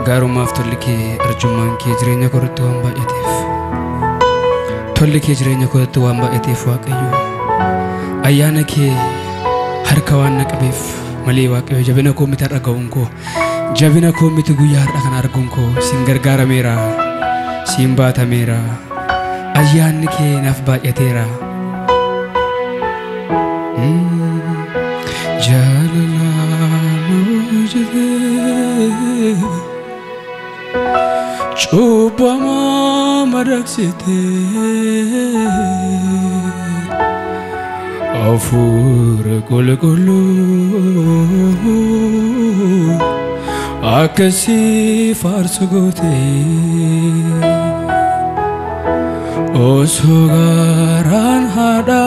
Garuma aftolike arjuman ke jirenya koratu wamba etif. Tolike jirenya koratu wamba etif waaqayyo. Ayana ke harkawan naqabef mali waaqayyo jabina ko mita ragaunko. Jabina ko mitu guyar akan argunko singargara mera simbata mera. Ayana ke nafba etera. Jalala mujde Chubama maraksite Afur gulu Akasi farsugote Osogaran hada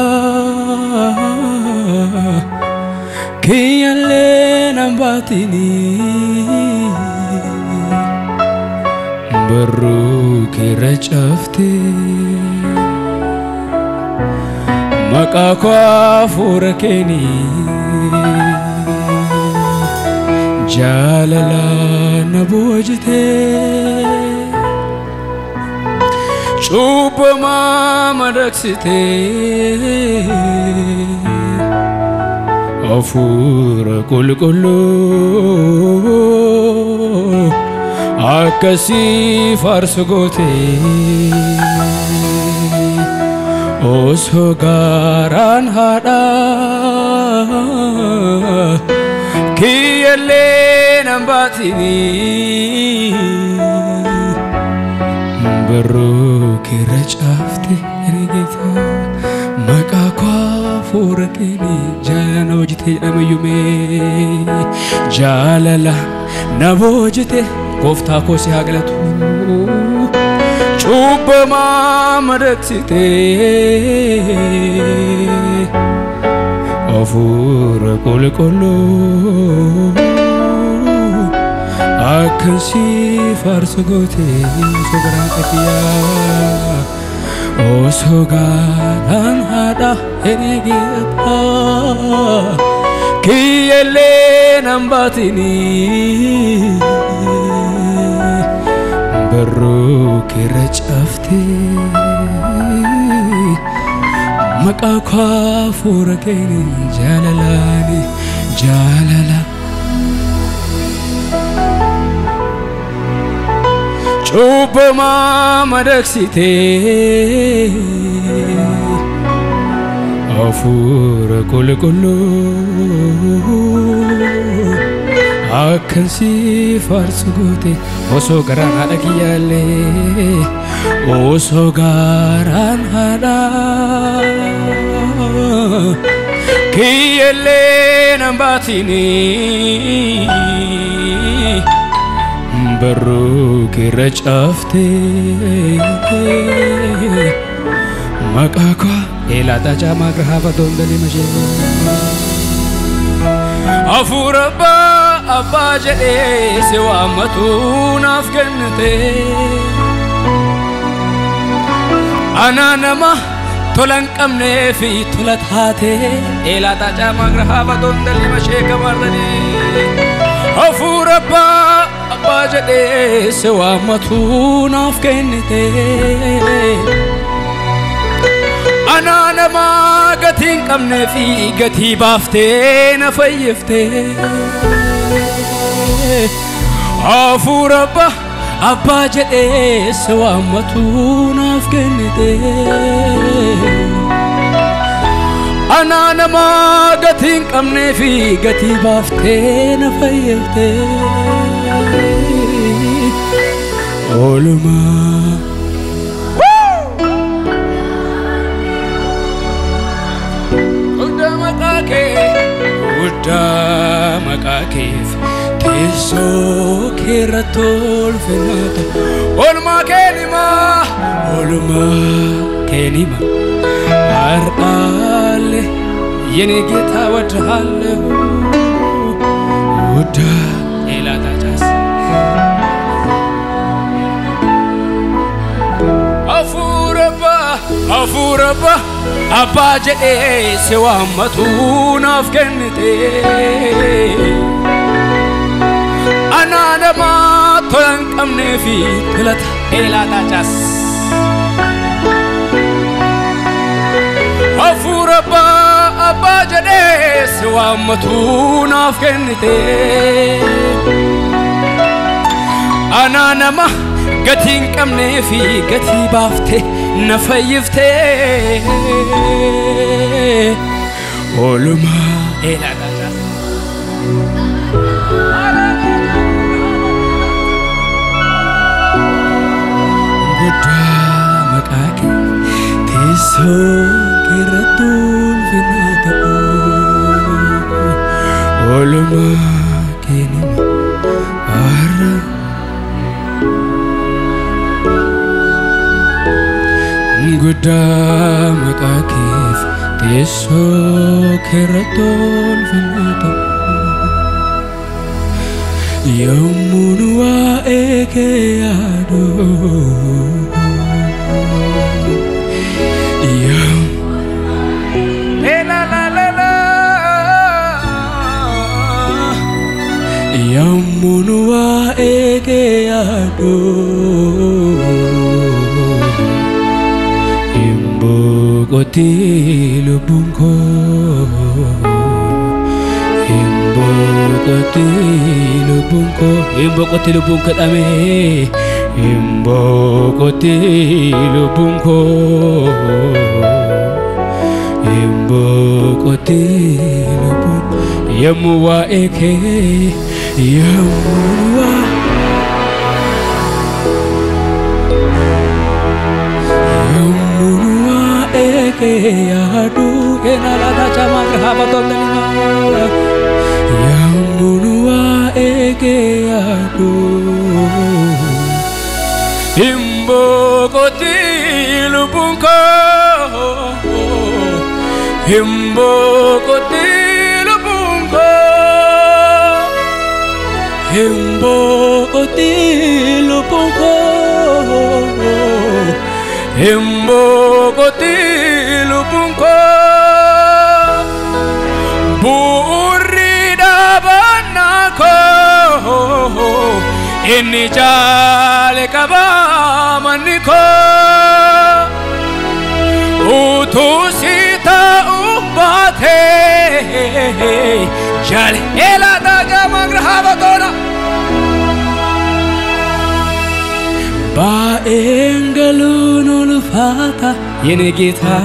Kiyale nambatini Baru kira cafte Maka kuafur kini Jalala nabujte Chupa mama daksite Afur kulu Akasi farsugote Osogaran hada Kiyale nambatini Baru kira cafte erigeta Maka kuafur kini Jalala nabojite namayume Jalala nabojite Kofta ko si hagalatu Chubama maraksite Afur kulu Akan si farsugote Sogaran akiya O sogaran hada enegita Kiyale nambatini Baru kira cafte Maka kuafur kini Jalalani Jalala Coba mama daksite Afur kulu Akan si farsugote Osogaran hada kiyale Osogaran hada Kiyale nambatini Baru kira cafte Maka kwa elata jama grahava dondali maje Afuraba Abba jade sewa matunaaf kennite Ananama tolan qabne fi tolat haate elata jama grahava dondali mashe kamardani Afuraba Abba jade sewa matunaaf kennite Ananama gatin qabne fi gati bafte na fayyifte Afuraba Abba jade sewa matunaaf kennite Ananama gatin qabne fi gati bafte na fayyifte Oluma Uda makakif Teso kiratol fenata Olma kenima Arale yeni gita wadhalle Uda elata jas Afuraba أبا جئي سوى متونا في كنتي أنا لما تلنك أمني في تلت إلا تجس أفور أبا جئي سوى متونا في كنتي أنا لما قتين كمني في قتي بافتي نفيفتي ولما إلا تجس قدامك أكل تسوق الرطول في النطق ولما كنما أهرب قدامك أكيف تسوق الرطول في النطق يوم وائك يا دو يوم لا لا لا لا يوم وائك يا دو إمبو قتي لبنكو Imbo kotilu bungko ame Imbo kotilu bungko Imbo kotilu bungko Yamuwa eke Yamuwa Yamuwa eke Yadu Enalada chamar habaton dalima Yamunua eke ado Imbo kotilu bunko Imbo kotilu bunko Imbo kotilu bunko Imbo kotilu bunko Inni jale kaba maniko Utu sita ubate Jale ela daga magrahava dona Ba engalunul fata yene gita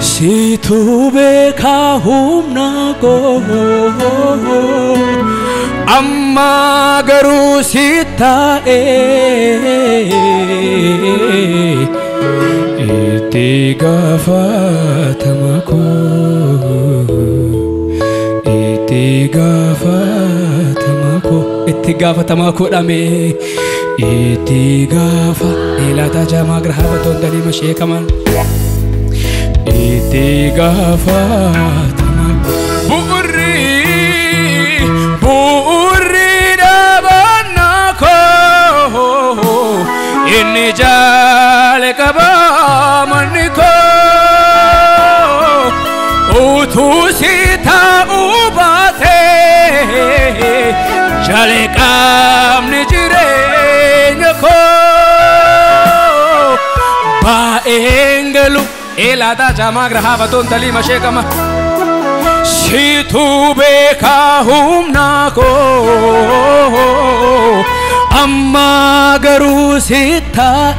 Si tu beka humna go Amma garu sita Iti gafatamako Iti gafatamako dame Iti gafa Ilata jama grahabaton dali masyekaman Iti gafatamako Inni jale kaba maniko Utu sita ubate Jale kam nijire ko Ba engelu Elada jama grahabaton dali masyekama Si tu beka humna ko Amma garu sita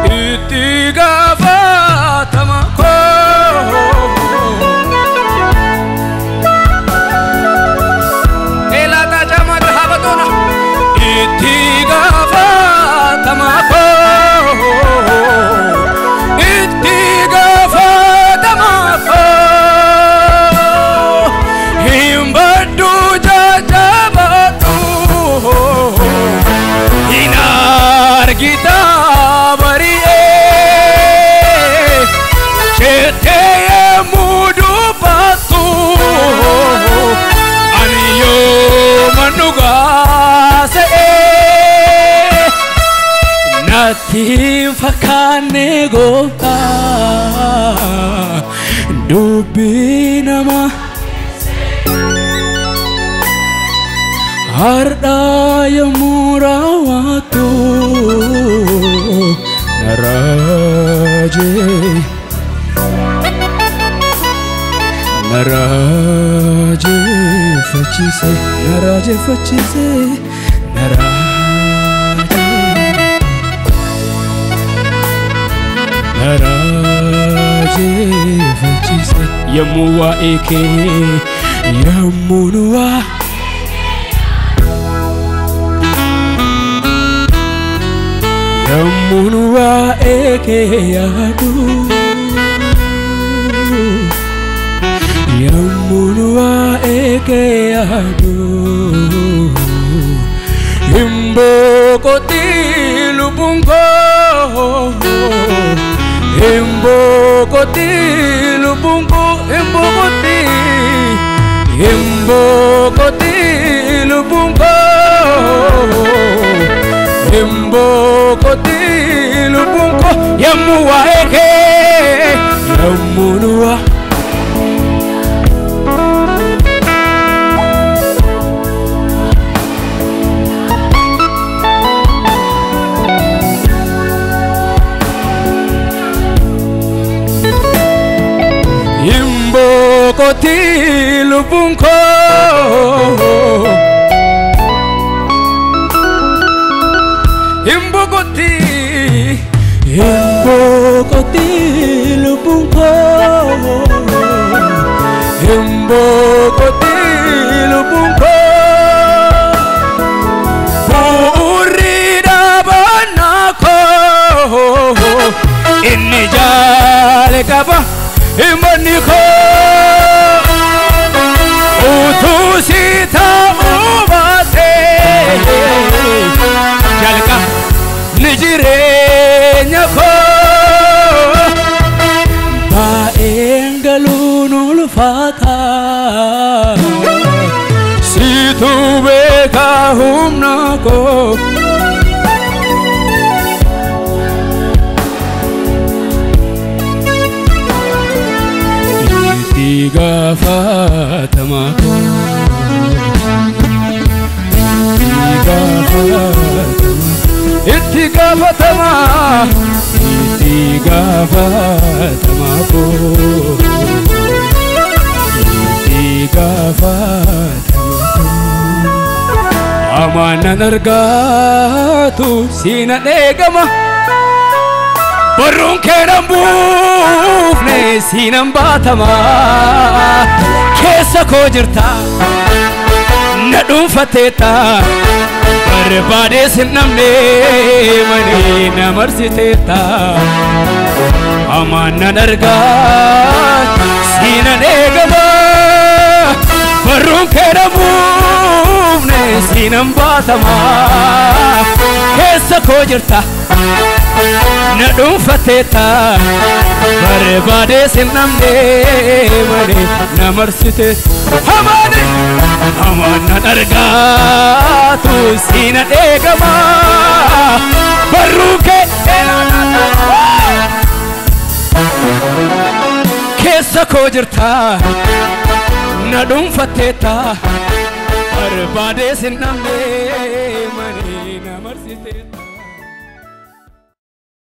Iti gafatamako Elata jama grahabatona Iti gafatamako Iti gafatamako Himbadu jajaba Inar kita siin fakkaanne gooftaa dubbii namaa har'aa yommuu raawwattu na raajeffachise yommuu waa'ee kee yommuu nu yommuu waa'ee kee yaadu yommuu waa'ee kee yaadu himbokoti lubbuun koo himbokoti lubbuun koo himbokoti lubbuun koo himbokoti lubbuun koo yommuu waa'ee kee yommuu nu himbokoti lubbuun koo himbokoti lubbuun koo himbokoti lubbuun koo bu'uurri dhaabannaa koo inni jaale qaba himanni koo utuu si ta'uu baatee jalqaba ni jireenya koo baay'een galuun ulfaata situ beekaa humna koo gaafatama itti gaafatama amaanan argaatu siina dheegama barruun keenan buufne siinan baatama keessa koo jirta na dhuunfateetta barbaadee sin dhabne malee na marsiteetta amaanan argaa siinan eegama barruun keenan buufne siinan baatama keessa koo jirta na dhuunfateetta barbaadee sin dhabne malee na marsiteetta amaanan argaatu siina dheegama barruu kee keessa koo jirta na dhuunfateetta barbaadee sin dhabne